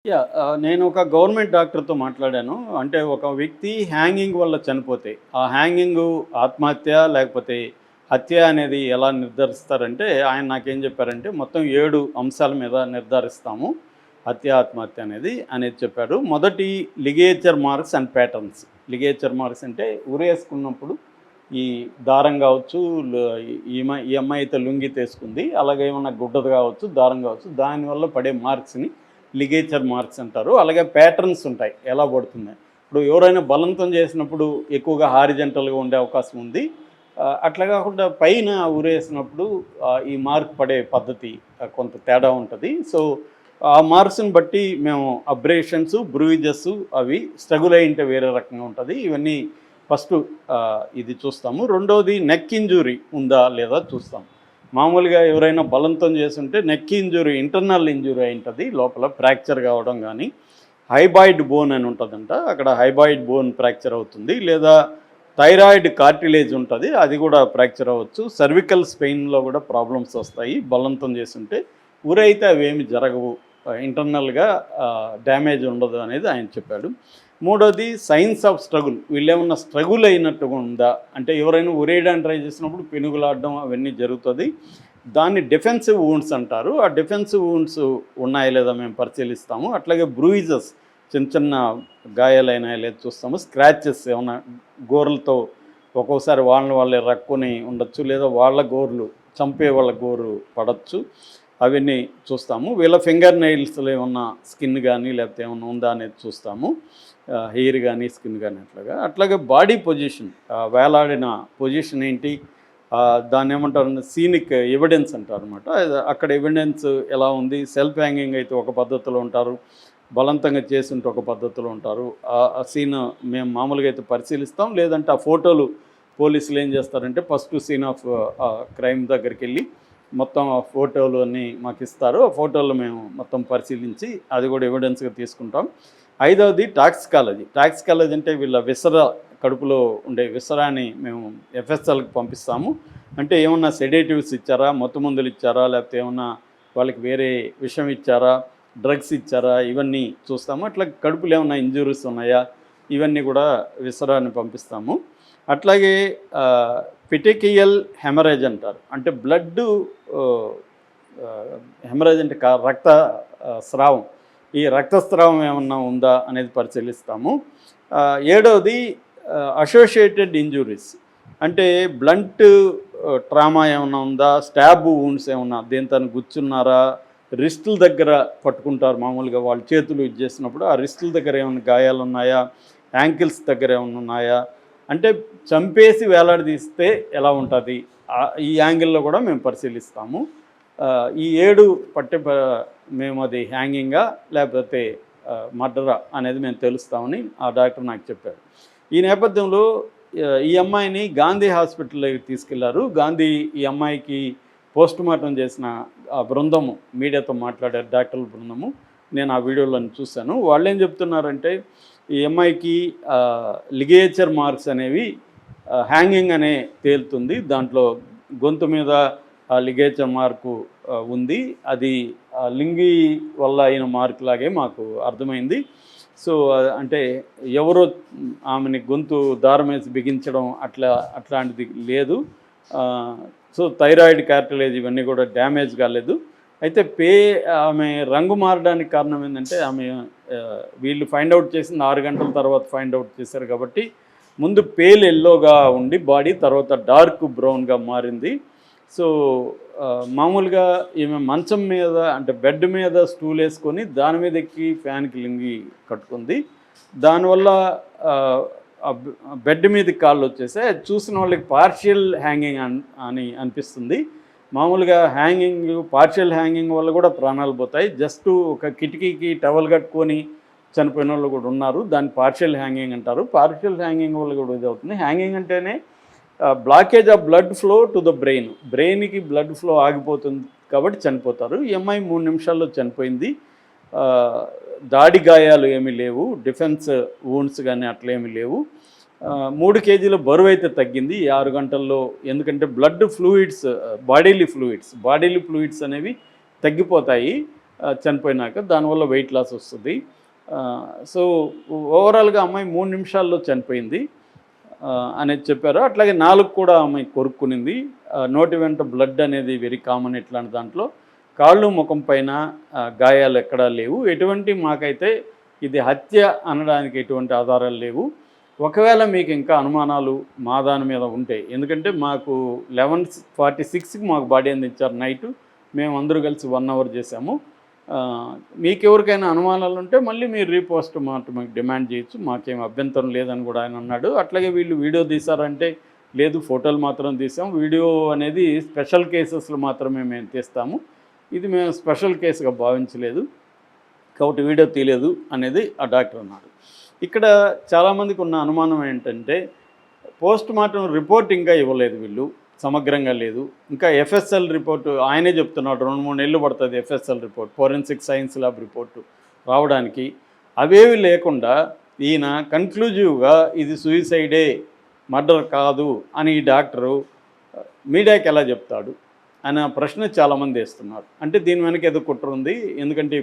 నేను ఒక గవర్నమెంట్ డాక్టర్‌తో మాట్లాడాను. అంటే ఒక వ్యక్తి హ్యాంగింగ్ వల్ల చనిపోతే, ఆ హ్యాంగింగు ఆత్మహత్య లేకపోతే హత్య అనేది ఎలా నిర్ధారిస్తారంటే, ఆయన నాకేం చెప్పారంటే, మొత్తం 7 అంశాల మీద నిర్ధారిస్తాము. హత్య, ఆత్మహత్య అనేది చెప్పారు. మొదటి ligature marks and patterns. Ligature marks అంటే ఉరేసుకున్నప్పుడు ఈ దారం కావచ్చు, ఈ అమ్మాయి అయితే లుంగీ తీసుకుంది. అలాగే ఏమన్నా గుడ్డది కావచ్చు, దారం కావచ్చు. దానివల్ల పడే మార్క్స్‌ని లిగేచర్ మార్క్స్ అంటారు. అలాగే ప్యాటర్న్స్ ఉంటాయి ఎలా పడుతుంది. ఇప్పుడు ఎవరైనా బలవంతం చేసినప్పుడు ఎక్కువగా హారిజంటల్గా ఉండే అవకాశం ఉంది. అట్లా కాకుండా పైన ఉరేసినప్పుడు ఈ మార్క్ పడే పద్ధతి కొంత తేడా ఉంటుంది. సో ఆ మార్క్స్ని బట్టి మేము అబ్రేషన్స్, బ్రూయిజెస్ అవి స్ట్రగుల్ అయ్యింటే వేరే రకంగా ఉంటుంది. ఇవన్నీ ఫస్ట్ ఇది చూస్తాము. రెండవది నెక్ ఇంజురీ ఉందా లేదా చూస్తాం. మామూలుగా ఎవరైనా బలవంతం చేస్తుంటే నెక్ ఇంజురీ, ఇంటర్నల్ ఇంజురీ అయి ఉంటుంది. లోపల ఫ్రాక్చర్ కావడం కానీ, హైబాయిడ్ బోన్ అని ఉంటుందంట, అక్కడ హైబాయిడ్ బోన్ ఫ్రాక్చర్ అవుతుంది. లేదా థైరాయిడ్ కార్టిలేజ్ ఉంటుంది, అది కూడా ఫ్రాక్చర్ అవ్వచ్చు. సర్వికల్ స్పెయిన్లో కూడా ప్రాబ్లమ్స్ వస్తాయి బలవంతం చేస్తుంటే. ఊరైతే అవేమి జరగవు, ఇంటర్నల్గా డ్యామేజ్ ఉండదు అనేది ఆయన చెప్పాడు. మూడోది సైన్స్ ఆఫ్ స్ట్రగుల్. వీళ్ళేమన్నా స్ట్రగుల్ అయినట్టుగా ఉందా అంటే, ఎవరైనా ఉరేయడానికి ట్రై చేసినప్పుడు పెనుగులాడడం అవన్నీ జరుగుతుంది. దాన్ని డిఫెన్సివ్ వూండ్స్ అంటారు. ఆ డిఫెన్సివ్ వూండ్స్ ఉన్నాయా లేదా మేము పరిశీలిస్తాము. అట్లాగే బ్రూయిజెస్, చిన్న చిన్న గాయాలైనా లేదా చూస్తాము. స్క్రాచెస్ ఏమైనా గోర్లతో ఒక్కోసారి వాళ్ళే రక్కుని ఉండొచ్చు, లేదా వాళ్ళ గోర్లు చంపే వాళ్ళ గోరు పడవచ్చు. అవన్నీ చూస్తాము. వీళ్ళ ఫింగర్ నెయిల్స్లో ఏమన్నా స్కిన్ కానీ లేకపోతే ఏమన్నా ఉందా అనేది చూస్తాము. హెయిర్ కానీ స్కిన్ కానీ అట్లాగే బాడీ పొజిషన్, వేలాడిన పొజిషన్ ఏంటి, దాన్ని ఏమంటారు, సీనిక్ ఎవిడెన్స్ అంటారు అనమాట. అక్కడ ఎవిడెన్స్ ఎలా ఉంది. సెల్ఫ్ హ్యాంగింగ్ అయితే ఒక పద్ధతిలో ఉంటారు, బలవంతంగా చేస్తుంటే ఒక పద్ధతిలో ఉంటారు. ఆ సీన్ మేము మామూలుగా అయితే పరిశీలిస్తాం. లేదంటే ఆ ఫోటోలు పోలీసులు ఏం చేస్తారంటే, ఫస్ట్ సీన్ ఆఫ్ క్రైమ్ దగ్గరికి వెళ్ళి మొత్తం ఆ ఫోటోలు అన్నీ మాకు ఇస్తారు. ఆ ఫోటోలు మేము మొత్తం పరిశీలించి అది కూడా ఎవిడెన్స్గా తీసుకుంటాం. ఐదవది టాక్సికాలజీ. టాక్సికాలజీ అంటే వీళ్ళ కడుపులో ఉండే విసరాన్ని మేము ఎఫ్ఎస్ఎల్కి పంపిస్తాము. అంటే ఏమన్నా సెడేటివ్స్ ఇచ్చారా, మత్తు మందులు ఇచ్చారా, లేకపోతే ఏమన్నా వాళ్ళకి వేరే విషం ఇచ్చారా, డ్రగ్స్ ఇచ్చారా, ఇవన్నీ చూస్తాము. అట్లా కడుపులో ఏమన్నా ఇంజురీస్ ఉన్నాయా, ఇవన్నీ కూడా విసరాన్ని పంపిస్తాము. అట్లాగే పెటికియల్ హెమరేజ్ అంటారు. అంటే బ్లడ్ హెమరేజ్ అంటే రక్త స్రావం. ఈ రక్తస్రావం ఏమన్నా ఉందా అనేది పరిశీలిస్తాము. ఏడవది అసోసియేటెడ్ ఇంజురీస్. అంటే బ్లంట్ ట్రామా ఏమన్నా ఉందా, స్టాబ్ వూండ్స్ ఏమన్నా దేంతో గుచ్చున్నారా, రిస్టుల దగ్గర పట్టుకుంటారు మామూలుగా వాళ్ళు చేతులు ఇది చేసినప్పుడు. ఆ రిస్టుల దగ్గర ఏమైనా గాయాలు ఉన్నాయా, యాంకిల్స్ దగ్గర ఏమైనా ఉన్నాయా, అంటే చంపేసి వేలాడదీస్తే ఎలా ఉంటుంది, ఈ యాంగిల్లో కూడా మేము పరిశీలిస్తాము. ఈ 7 మేము అది హ్యాంగింగా లేకపోతే మర్డరా అనేది మేము తెలుస్తామని ఆ డాక్టర్ నాకు చెప్పారు. ఈ నేపథ్యంలో ఈ అమ్మాయిని గాంధీ హాస్పిటల్కి తీసుకెళ్లారు. ఈ అమ్మాయికి పోస్ట్మార్టం చేసిన ఆ బృందము మీడియాతో మాట్లాడారు, డాక్టర్ల బృందము. నేను ఆ వీడియోలో చూశాను. వాళ్ళు ఏం చెప్తున్నారంటే, ఈ అమ్మాయికి లిగేచర్ మార్క్స్ అనేవి హ్యాంగింగ్ అనే తేలుతుంది. దాంట్లో గొంతు మీద ఆ లిగేచర్ మార్కు ఉంది. అది లింగి వల్ల అయిన మార్కు లాగే మాకు అర్థమైంది. సో అంటే ఎవరో ఆమెని గొంతు దారం వేసి బిగించడం అట్లాంటిది లేదు. సో థైరాయిడ్ కార్టిలేజ్ ఇవన్నీ కూడా డ్యామేజ్ కాలేదు. అయితే ఆమె రంగు మారడానికి కారణం ఏంటంటే, వీళ్ళు ఫైండ్ అవుట్ చేసింది 6 గంటల తర్వాత ఫైండ్ అవుట్ చేశారు కాబట్టి, ముందు పేల్ ఎల్లోగా ఉండి బాడీ తర్వాత డార్క్ బ్రౌన్గా మారింది. సో మామూలుగా ఈమె మంచం మీద అంటే బెడ్ మీద స్టూల్ వేసుకొని దాని మీద ఎక్కి ఫ్యాన్కి లింగి కట్టుకుంది. దానివల్ల బెడ్ మీదకి కాళ్ళు వచ్చేసాయి. చూసిన వాళ్ళకి పార్షియల్ హ్యాంగింగ్ అని అనిపిస్తుంది. మామూలుగా పార్షియల్ హ్యాంగింగ్ వల్ల కూడా ప్రాణాలు పోతాయి. జస్ట్ ఒక కిటికీకి టవల్ కట్టుకొని చనిపోయిన వాళ్ళు కూడా ఉన్నారు. దాన్ని పార్షియల్ హ్యాంగింగ్ అంటారు. పార్షియల్ హ్యాంగింగ్ వల్ల కూడా ఇది అవుతుంది. హ్యాంగింగ్ అంటేనే blockage of blood flow to the బ్రెయిన్కి బ్లడ్ ఫ్లో ఆగిపోతుంది కాబట్టి చనిపోతారు. ఈ అమ్మాయి 3 నిమిషాల్లో చనిపోయింది. దాడి గాయాలు ఏమీ లేవు, డిఫెన్స్ వూండ్స్ కానీ అట్లేమీ లేవు. 3 కేజీల బరువు అయితే తగ్గింది 6 గంటల్లో. ఎందుకంటే బ్లడ్ ఫ్లూయిడ్స్, బాడీలీ ఫ్లూయిడ్స్ అనేవి తగ్గిపోతాయి. చనిపోయినాక దానివల్ల వెయిట్ లాస్ వస్తుంది. సో ఓవరాల్గా అమ్మాయి 3 నిమిషాల్లో చనిపోయింది అనేది చెప్పారు. అట్లాగే నాలుగు కూడా అమ్మాయి కొరుక్కునింది. నోటి వెంట బ్లడ్ అనేది వెరీ కామన్ ఇట్లాంటి దాంట్లో. కాళ్ళు ముఖం పైన గాయాలు ఎక్కడా లేవు. ఎటువంటి మాకైతే ఇది హత్య అనడానికి ఎటువంటి ఆధారాలు లేవు. ఒకవేళ మీకు ఇంకా అనుమానాలు మా దాని మీద ఉంటే, ఎందుకంటే మాకు 11:46కి మాకు బాడీ అందించారు నైటు. మేము అందరూ కలిసి 1 అవర్ చేసాము. మీకెవరికైనా అనుమానాలు ఉంటే మళ్ళీ మీరు రీపోస్ట్ మార్టం డిమాండ్ చేయొచ్చు, మాకేం అభ్యంతరం లేదని కూడా ఆయన అన్నాడు. అట్లాగే వీళ్ళు వీడియో తీశారంటే లేదు, ఫోటోలు మాత్రం తీసాం, వీడియో అనేది స్పెషల్ కేసెస్లో మాత్రమే మేము తీస్తాము, ఇది మేము స్పెషల్ కేసుగా భావించలేదు కాబట్టి వీడియో తీయలేదు అనేది ఆ డాక్టర్ అన్నాడు. ఇక్కడ చాలామందికి ఉన్న అనుమానం ఏంటంటే పోస్ట్ మార్టం రిపోర్ట్ ఇంకా ఇవ్వలేదు వీళ్ళు, సమగ్రంగా లేదు. ఇంకా ఎఫ్ఎస్ఎల్ రిపోర్టు ఆయనే చెప్తున్నాడు 2-3 నెలలు పడుతుంది FSL report, forensic science lab report రావడానికి. అవేవి లేకుండా ఈయన కన్క్లూజివ్గా ఇది సూయిసైడే, మర్డర్ కాదు అని ఈ డాక్టరు మీడియాకి ఎలా చెప్తాడు అనే ప్రశ్న చాలామంది వేస్తున్నారు. అంటే దీని వెనక ఏదో కుట్ర ఉంది. ఎందుకంటే